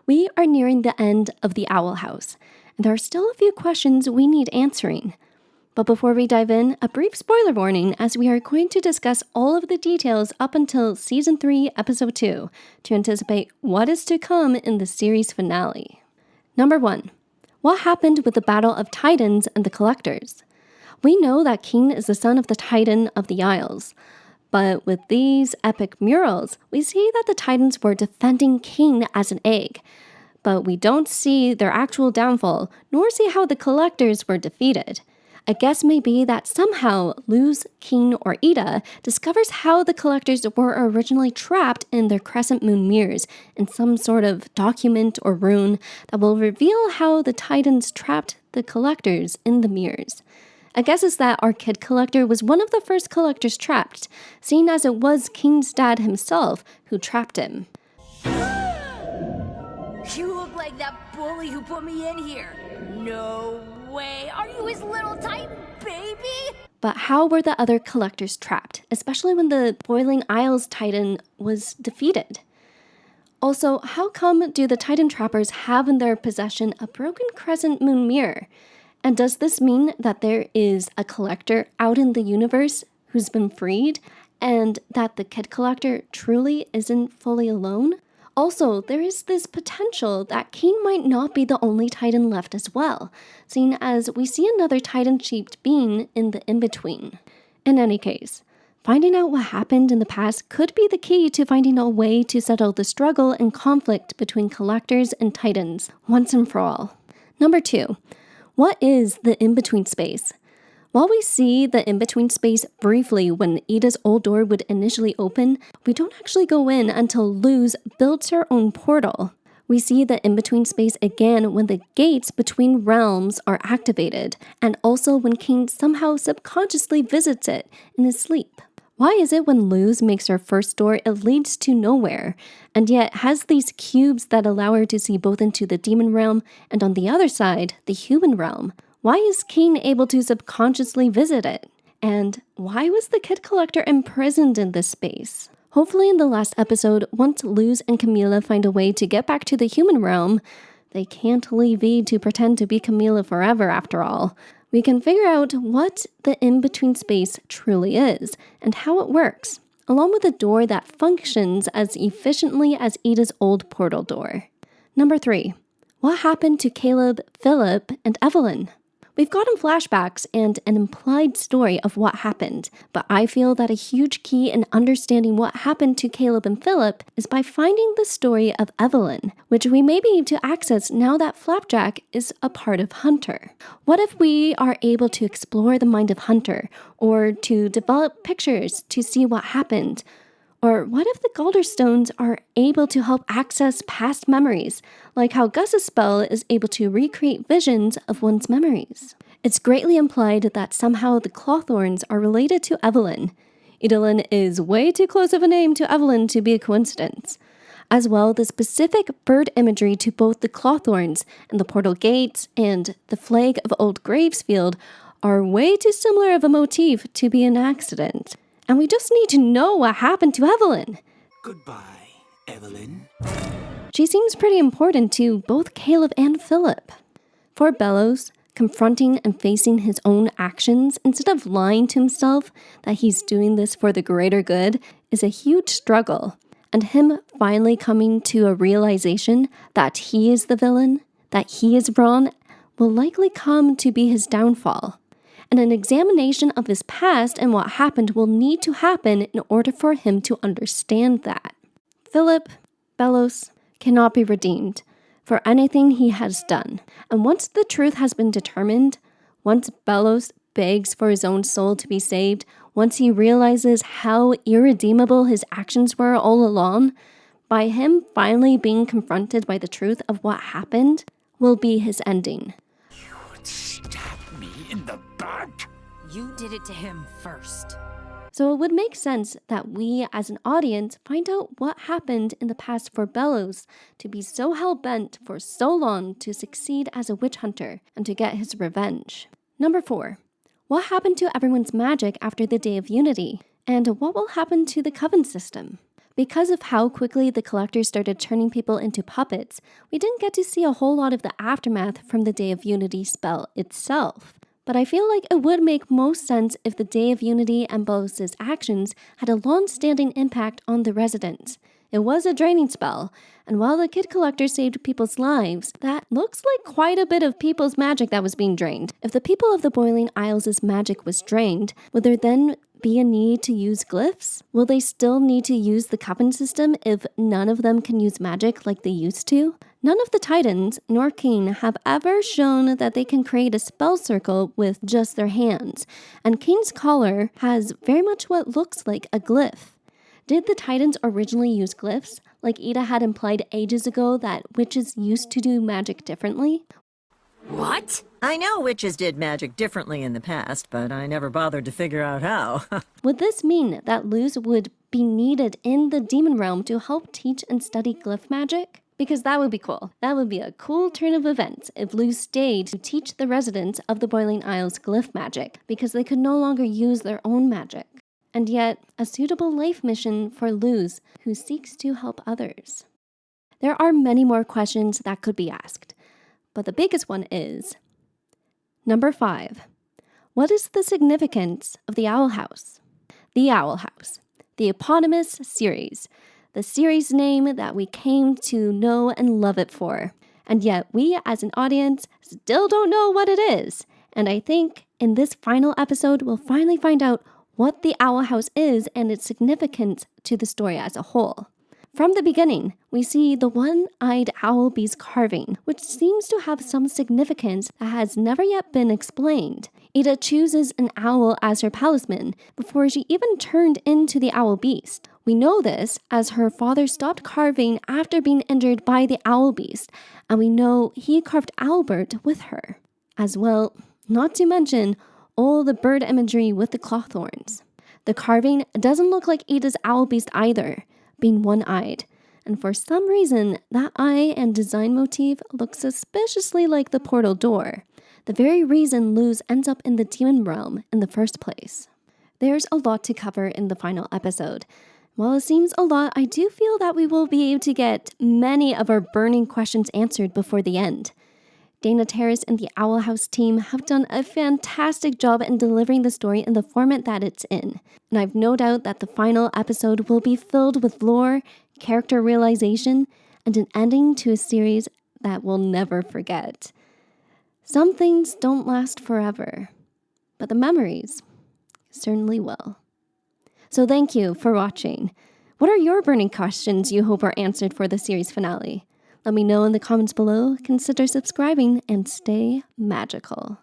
We are nearing the end of the Owl House, and there are still a few questions we need answering. But before we dive in, a brief spoiler warning as we are going to discuss all of the details up until Season 3, Episode 2 to anticipate what is to come in the series finale. Number 1. What happened with the Battle of Titans and the Collectors? We know that King is the son of the Titan of the Isles, but with these epic murals, we see that the Titans were defending King as an egg, but we don't see their actual downfall, nor see how the Collectors were defeated. A guess may be that somehow Luz, King, or Ida discovers how the Collectors were originally trapped in their crescent moon mirrors in some sort of document or rune that will reveal how the Titans trapped the Collectors in the mirrors. A guess is that our kid Collector was one of the first Collectors trapped, seeing as it was King's dad himself who trapped him. You look like that bully who put me in here. No way. Are you his little Titan baby? But how were the other Collectors trapped, especially when the Boiling Isles Titan was defeated? Also, how come do the Titan trappers have in their possession a broken crescent moon mirror? And does this mean that there is a Collector out in the universe who's been freed, and that the kid Collector truly isn't fully alone? Also, there is this potential that King might not be the only Titan left as well, seeing as we see another Titan-shaped being in the in-between. In any case, finding out what happened in the past could be the key to finding a way to settle the struggle and conflict between Collectors and Titans once and for all. Number 2. What is the in-between space? While we see the in-between space briefly when Ida's old door would initially open, we don't actually go in until Luz builds her own portal. We see the in-between space again when the gates between realms are activated, and also when King somehow subconsciously visits it in his sleep. Why is it when Luz makes her first door, it leads to nowhere, and yet has these cubes that allow her to see both into the demon realm and on the other side, the human realm? Why is King able to subconsciously visit it? And why was the kid Collector imprisoned in this space? Hopefully in the last episode, once Luz and Camila find a way to get back to the human realm, they can't leave Eve to pretend to be Camila forever after all. We can figure out what the in-between space truly is and how it works, along with a door that functions as efficiently as Ida's old portal door. Number 3. What happened to Caleb, Philip, and Evelyn? We've gotten flashbacks and an implied story of what happened, but I feel that a huge key in understanding what happened to Caleb and Philip is by finding the story of Evelyn, which we may be able to access now that Flapjack is a part of Hunter. What if we are able to explore the mind of Hunter, or to develop pictures to see what happened? Or what if the Galderstones are able to help access past memories, like how Gus's spell is able to recreate visions of one's memories? It's greatly implied that somehow the Clawthorns are related to Evelyn. Idolin is way too close of a name to Evelyn to be a coincidence. As well, the specific bird imagery to both the Clawthorns and the portal gates and the flag of Old Gravesfield are way too similar of a motif to be an accident. And we just need to know what happened to Evelyn. Goodbye, Evelyn. She seems pretty important to both Caleb and Philip. For Bellows, confronting and facing his own actions instead of lying to himself that he's doing this for the greater good is a huge struggle. And him finally coming to a realization that he is the villain, that he is wrong, will likely come to be his downfall. And an examination of his past and what happened will need to happen in order for him to understand that. Philip, Bellows, cannot be redeemed for anything he has done. And once the truth has been determined, once Bellows begs for his own soul to be saved, once he realizes how irredeemable his actions were all along, by him finally being confronted by the truth of what happened, will be his ending. You would stab me in the back? You did it to him first. So it would make sense that we as an audience find out what happened in the past for Bellows to be so hell-bent for so long to succeed as a witch hunter and to get his revenge. Number 4. What happened to everyone's magic after the Day of Unity? And what will happen to the Coven system? Because of how quickly the collectors started turning people into puppets, we didn't get to see a whole lot of the aftermath from the Day of Unity spell itself. But I feel like it would make most sense if the Day of Unity and Bolus's actions had a long-standing impact on the residents. It was a draining spell, and while the Kid Collector saved people's lives, that looks like quite a bit of people's magic that was being drained. If the people of the Boiling Isles' magic was drained, would there then be a need to use glyphs? Will they still need to use the coven system if none of them can use magic like they used to? None of the Titans, nor Cain, have ever shown that they can create a spell circle with just their hands, and Cain's collar has very much what looks like a glyph. Did the Titans originally use glyphs, like Ida had implied ages ago that witches used to do magic differently? What? I know witches did magic differently in the past, but I never bothered to figure out how. Would this mean that Luz would be needed in the demon realm to help teach and study glyph magic? Because that would be cool. That would be a cool turn of events if Luz stayed to teach the residents of the Boiling Isles glyph magic, because they could no longer use their own magic. And yet, a suitable life mission for Luz, who seeks to help others. There are many more questions that could be asked, but the biggest one is, number 5, what is the significance of the Owl House? The Owl House, the eponymous series, the series name that we came to know and love it for. And yet we as an audience still don't know what it is. And I think in this final episode, we'll finally find out what the Owl House is and its significance to the story as a whole. From the beginning, we see the one-eyed owl beast carving, which seems to have some significance that has never yet been explained. Ida chooses an owl as her talisman before she even turned into the owl beast. We know this as her father stopped carving after being injured by the owl beast, and we know he carved Albert with her. As well, not to mention all the bird imagery with the claw thorns. The carving doesn't look like Ida's owl beast either, being one-eyed, and for some reason, that eye and design motif looks suspiciously like the portal door, the very reason Luz ends up in the demon realm in the first place. There's a lot to cover in the final episode. While it seems a lot, I do feel that we will be able to get many of our burning questions answered before the end. Dana Terrace and the Owl House team have done a fantastic job in delivering the story in the format that it's in, and I've no doubt that the final episode will be filled with lore, character realization, and an ending to a series that we'll never forget. Some things don't last forever, but the memories certainly will. So thank you for watching. What are your burning questions you hope are answered for the series finale? Let me know in the comments below, consider subscribing, and stay magical.